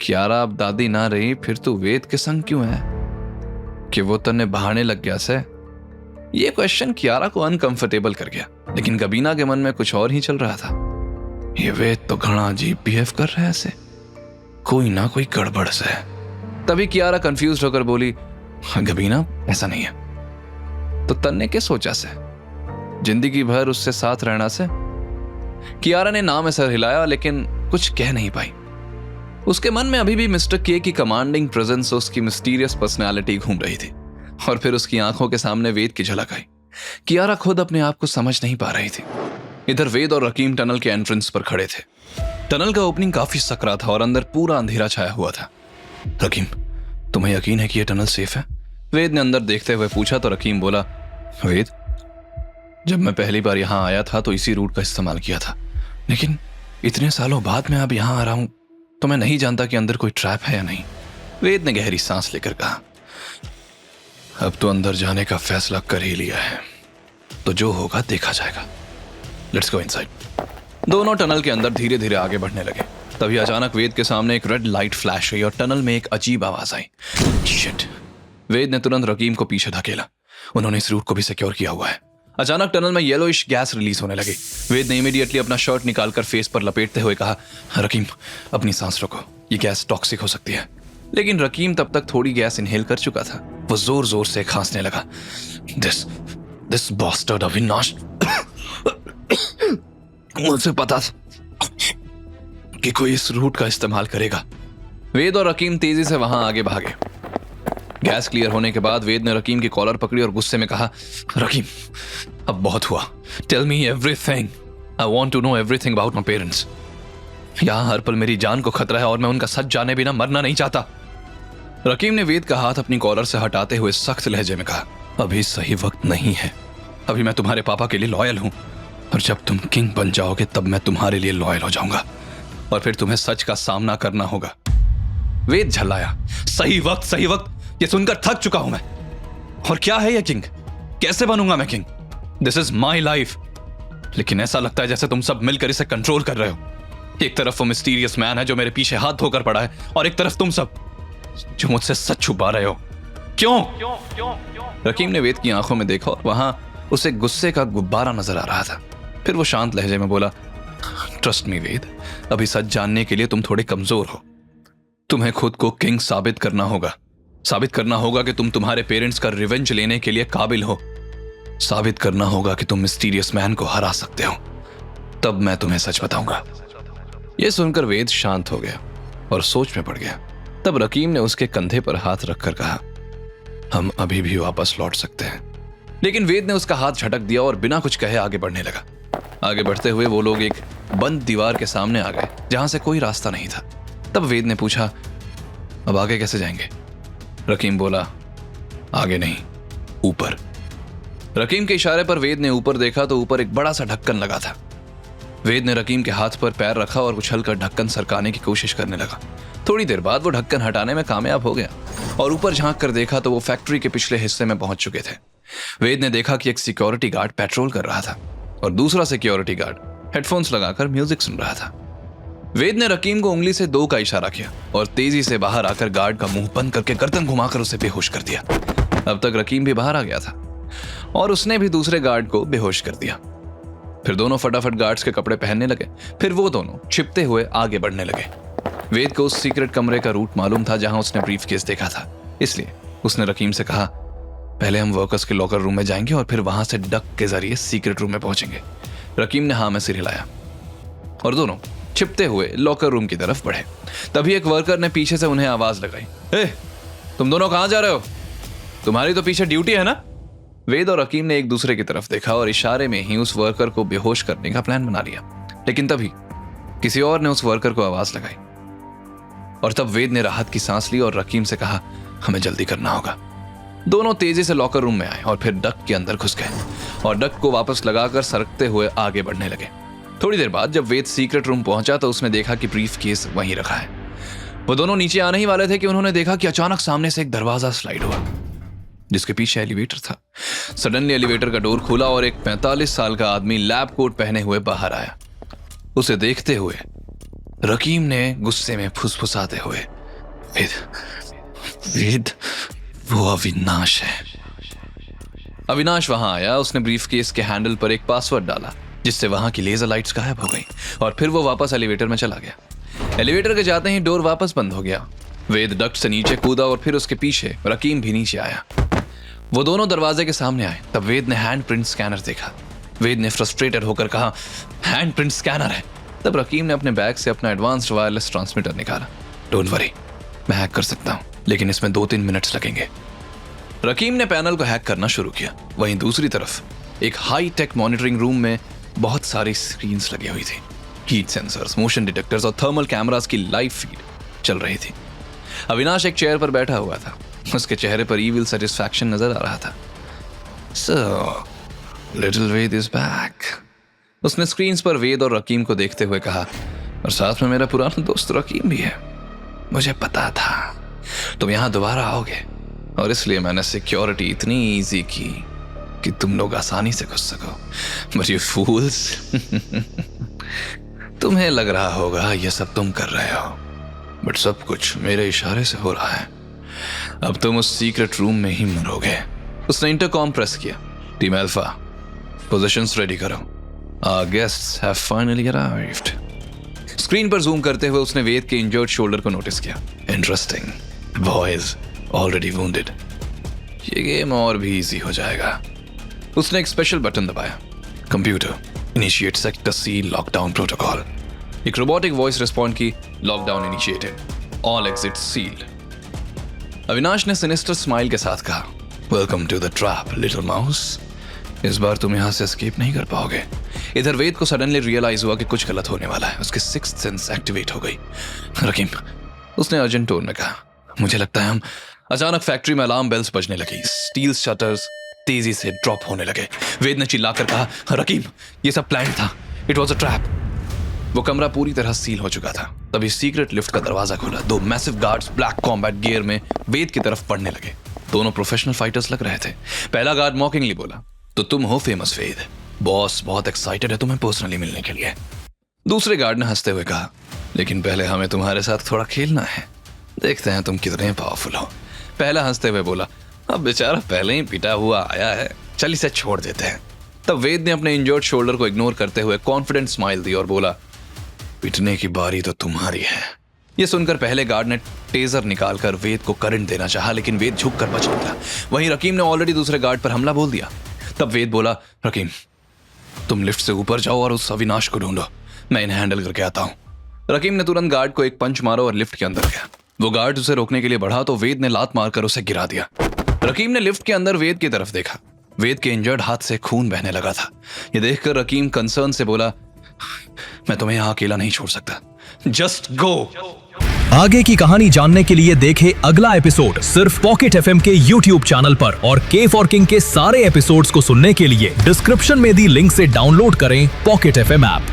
कियारा अब दादी ना रही, फिर तू वेद के संग क्यों है? कि वो तन्ने बहाने लग गया से? ये क्वेश्चन कियारा को अनकंफर्टेबल कर गया, लेकिन गबीना के मन में कुछ और ही चल रहा था। ये वेद तो घना अजीब बिहेव कर रहा है ऐसे, कोई ना कोई गड़बड़ से है। तभी कियारा कंफ्यूज होकर बोली, गबीना ऐसा नहीं है। तो तन्ने क्या सोचा से? जिंदगी भर उससे साथ रहना से? कियारा ने नाम में सर हिलाया, लेकिन कुछ कह नहीं पाई। उसके मन में अभी भी मिस्टर के की कमांडिंग प्रेजेंस, उसकी मिस्टीरियस पर्सनैलिटी घूम रही थी। और फिर उसकी आंखों के सामने वेद की झलक आई। कियारा खुद अपने आप को समझ नहीं पा रही थी। इधर वेद और रकीम टनल के एंट्रेंस पर खड़े थे। टनल का ओपनिंग काफी सकरा था और अंदर पूरा अंधेरा छाया हुआ था। रकीम, तुम्हें यकीन है कि यह टनल सेफ है? वेद ने अंदर देखते हुए पूछा तो रकीम बोला, वेद, जब मैं पहली बार यहां आया था तो इसी रूट का इस्तेमाल किया था, लेकिन इतने सालों बाद मैं अब यहां आ रहा हूं तो मैं नहीं जानता कि अंदर कोई ट्रैप है या नहीं। वेद ने गहरी सांस लेकर कहा, अब तो अंदर जाने का फैसला कर ही लिया है, तो जो होगा देखा जाएगा। Let's go inside. दोनों टनल के अंदर धीरे धीरे आगे बढ़ने लगे। तभी अचानक वेद के सामने एक रेड लाइट फ्लैश हुई और टनल में एक अजीब आवाज आई। शिट! वेद ने तुरंत रकीम को पीछे धकेला। उन्होंने इस रूट को भी सिक्योर किया हुआ है। अचानक टनल में येलोइश गैस रिलीज होने लगी। वेद ने इमीडिएटली अपना शर्ट निकालकर फेस पर लपेटते हुए कहा, रकीम, अपनी सांस रोको, ये गैस टॉक्सिक हो सकती है। लेकिन रकीम तब तक थोड़ी गैस इनहेल कर चुका था। वो जोर जोर से खांसने लगा। दिस बास्टर्ड अविनाश, मुझे पता था कि कोई इस रूट का इस्तेमाल करेगा। वेद और रकीम तेजी से वहां आगे भागे। गैस क्लियर होने के बाद वेद ने रकीम की कॉलर पकड़ी और गुस्से में कहा, रकीम, अब बहुत हुआ। Tell me everything. I want to know everything about my parents. यहां हर पल मेरी जान को खतरा है और मैं उनका सच जाने बिना मरना नहीं चाहता। रकीम ने वेद का हाथ अपनी कॉलर से हटाते हुए सख्त लहजे में कहा, अभी सही वक्त नहीं है। अभी मैं तुम्हारे पापा के लिए लॉयल हूं, और जब तुम किंग बन जाओगे तब मैं तुम्हारे लिए लॉयल हो जाऊंगा, और फिर तुम्हें सच का सामना करना होगा। वेद झल्लाया, सही वक्त, ये सुनकर थक चुका हूं मैं। और क्या है ये किंग? कैसे बनूंगा मैं king? This is my life. लेकिन ऐसा लगता है जैसे तुम सब मिलकर इसे कंट्रोल कर रहे हो। एक तरफ वो मिस्टीरियस मैन है जो मेरे पीछे हाथ धोकर पड़ा है, और एक तरफ तुम सब जो मुझसे सच छुपा रहे हो। क्यों? रकीम ने वेद की आंखों में देखा और वहां उसे गुस्से का गुब्बारा नजर आ रहा था। फिर वो शांत लहजे में बोला, ट्रस्ट मी वेद, अभी सच जानने के लिए तुम थोड़े कमजोर हो। तुम्हें खुद को किंग साबित करना होगा कि तुम तुम्हारे पेरेंट्स का रिवेंज लेने के लिए काबिल हो। साबित करना होगा कि तुम मिस्टीरियस मैन को हरा सकते हो। तब मैं तुम्हें सच बताऊंगा। यह सुनकर वेद शांत हो गया और सोच में पड़ गया। तब रकीम ने उसके कंधे पर हाथ रखकर कहा, हम अभी भी वापस लौट सकते हैं। लेकिन वेद ने उसका हाथ झटक दिया और बिना कुछ कहे आगे बढ़ने लगा। आगे बढ़ते हुए वो लोग एक बंद दीवार के सामने आ गए जहां से कोई रास्ता नहीं था। तब वेद ने पूछा, अब आगे कैसे जाएंगे? रकीम बोला, आगे नहीं, ऊपर। रकीम के इशारे पर वेद ने ऊपर देखा तो ऊपर एक बड़ा सा ढक्कन लगा था। वेद ने रकीम के हाथ पर पैर रखा और उछलकर ढक्कन सरकाने की कोशिश करने लगा। थोड़ी देर बाद वो ढक्कन हटाने में कामयाब हो गया और ऊपर झांक कर देखा तो वो फैक्ट्री के पिछले हिस्से में पहुंच चुके थे। वेद ने देखा कि एक सिक्योरिटी गार्ड पेट्रोल कर रहा था और दूसरा सिक्योरिटी गार्ड हेडफोन्स लगाकर म्यूजिक सुन रहा था। वेद ने रकीम को उंगली से 2 का इशारा किया और तेजी से बाहर आकर गार्ड का मुंह बंद करके गर्दन घुमाकर उसे बेहोश कर दिया। अब तक रकीम भी बाहर आ गया था और उसने भी दूसरे गार्ड को बेहोश कर दिया। फिर दोनों फटाफट गार्ड्स के कपड़े पहनने लगे। फिर वो दोनों छिपते हुए आगे बढ़ने लगे। वेद को उस सीक्रेट कमरे का रूट मालूम था जहां उसने ब्रीफकेस देखा था, इसलिए उसने रकीम से कहा, पहले हम वर्कर्स के लॉकर रूम में जाएंगे और फिर वहां से डक के जरिए सीक्रेट रूम में पहुंचेंगे। रकीम ने हाँ में सिर हिलाया और दोनों छिपते हुए लॉकर रूम की तरफ बढ़े। तभी एक वर्कर ने पीछे से उन्हें आवाज लगाई, तुम दोनों कहां जा रहे हो? तुम्हारी तो पीछे ड्यूटी है ना? वेद और रकीम ने एक दूसरे की तरफ देखा और इशारे में ही उस वर्कर को बेहोश करने का प्लान बना लिया। लेकिन तभी किसी और ने उस वर्कर को आवाज लगाई और तब वेद ने राहत की सांस ली और रकीम से कहा, हमें जल्दी करना होगा। दोनों तेजी से लॉकर रूम में आए और फिर डक के अंदर घुस गए और डक को वापस लगाकर सरकते हुए आगे बढ़ने लगे। थोड़ी देर बाद जब वेद सीक्रेट रूम पहुंचा तो उसने देखा कि ब्रीफकेस वहीं रखा है। वो दोनों नीचे आने ही वाले थे कि उन्होंने देखा कि अचानक सामने से एक दरवाजा स्लाइड हुआ जिसके पीछे एलिवेटर था। सडनली एलिवेटर का डोर खुला और एक 45 साल का आदमी लैब कोट पहने हुए बाहर आया। उसे देखते हुए रकीम ने गुस्से में फुसफुसाते हुए, वेद, वेद, वो अविनाश है। अविनाश वहां आया। उसने ब्रीफकेस के हैंडल पर एक पासवर्ड डाला जिससे वहां की लेजर लाइट्स गायब हो गई और फिर वो वापस एलिवेटर में चला गया। एलिवेटर के जाते ही डोर वापस बंद हो गया। वेद डक्ट से नीचे कूदा और फिर उसके पीछे रकीम भी नीचे आया। वो दोनों दरवाजे के सामने आए। तब वेद ने हैंड प्रिंट स्कैनर देखा। वेद ने फ्रस्ट्रेटेड होकर कहा, हैंड प्रिंट स्कैनर है। तब रकीम ने अपने बैग से अपना एडवांस्ड वायरलेस ट्रांसमीटर निकाला। डोंट वरी, मैं हैक कर सकता हूं, लेकिन इसमें 2-3 मिनट्स लगेंगे। रकीम ने पैनल को हैक करना शुरू किया। वहीं दूसरी तरफ एक हाई टेक मॉनिटरिंग रूम में बहुत सारी स्क्रीन्स लगी हुई थी। हीट सेंसर्स, मोशन डिटेक्टर्स और थर्मल कैमरास की लाइव फीड चल रही थी। अविनाश एक चेयर पर बैठा हुआ था। उसके चेहरे पर ईविल सेटिस्फैक्शन नजर आ रहा था। So little Ved is back, उसने स्क्रीन्स पर वेद और रकीम को देखते हुए कहा, और साथ में मेरा पुराना दोस्त रकीम भी है। मुझे पता था तुम यहां दोबारा आओगे और इसलिए मैंने सिक्योरिटी इतनी इजी की कि तुम लोग आसानी से घुस सको। बट यू फूल्स, तुम्हें लग रहा होगा ये सब तुम कर रहे हो, बट सब कुछ मेरे इशारे से हो रहा है। अब तुम उस सीक्रेट रूम में ही मरोगे। उसने इंटरकॉम प्रेस किया। टीम अल्फा, पोजीशंस रेडी करो। Our guests have finally arrived. Screen पर जूम करते हुए उसने वेद के इंजर्ड शोल्डर को नोटिस किया। Interesting, boy is already wounded. ये गेम और भी इजी हो जाएगा। उसने एक स्पेशल बटन दबाया। Computer, initiate sector C lockdown protocol. एक रोबोटिक वॉइस रिस्पॉन्ड की, lockdown initiated, all exit sealed. Avinash ने सिनिस्टर स्माइल के साथ कहा, welcome to the trap little mouse. इस बार तुम यहां से एस्केप नहीं कर पाओगे। इधर वेद को सडनली रियलाइज हुआ कि कुछ गलत होने वाला है। उसकी सिक्स्थ सेंस एक्टिवेट हो गई। रकीम, उसने अर्जेंट टोन में कहा, मुझे लगता है हम। अचानक फैक्ट्री में अलार्म बेल्स बजने लगी। स्टील शटर्स तेजी से ड्रॉप होने लगे। वेद ने चिल्लाकर कहा, रकीम, ये सब प्लान था। It was a trap. वो कमरा पूरी तरह सील हो चुका था। तभी सीक्रेट लिफ्ट का दरवाजा खुला। 2 massive guards black combat gear में वेद की तरफ बढ़ने लगे। दोनों प्रोफेशनल फाइटर्स लग रहे थे। पहला गार्ड मॉकिंगली बोला, तो तुम हो फेमस वेद, बॉस बहुत एक्साइटेड है तुम्हें पर्सनली मिलने के लिए। दूसरे गार्ड ने हंसते हुए कहा, लेकिन पहले हमें तुम्हारे साथ थोड़ा खेलना है, देखते हैं तुम कितने पावरफुल हो। पहला हंसते हुए बोला, अब बेचारा पहले ही पिटा हुआ आया है, चल इसे छोड़ देते हैं। तब वेद ने अपने इंजर्ड शोल्डर को इग्नोर करते हुए कॉन्फिडेंट स्माइल दी और बोला, पिटने की बारी तो तुम्हारी है। यह सुनकर पहले गार्ड ने टेजर निकालकर वेद को करंट देना चाहा, लेकिन वेद झुककर बच निकला। वहीं रकीम ने ऑलरेडी दूसरे गार्ड पर हमला बोल दिया। तब वेद बोला, रकीम, तुम लिफ्ट से ऊपर जाओ और उस अविनाश को ढूंढो, मैं इन्हें हैंडल करके आता हूं। रकीम ने तुरंत गार्ड को एक पंच मारा और लिफ्ट के अंदर गया। वो गार्ड उसे रोकने के लिए बढ़ा तो वेद ने लात मारकर उसे गिरा दिया। रकीम ने लिफ्ट के अंदर वेद की तरफ देखा। वेद के इंजर्ड हाथ से खून बहने लगा था। यह देखकर रकीम कंसर्न से बोला, मैं तुम्हें यहां अकेला नहीं छोड़ सकता, जस्ट गो। आगे की कहानी जानने के लिए देखें अगला एपिसोड सिर्फ पॉकेट एफएम के YouTube चैनल पर, और के फॉर किंग के सारे एपिसोड्स को सुनने के लिए डिस्क्रिप्शन में दी लिंक से डाउनलोड करें पॉकेट एफएम ऐप।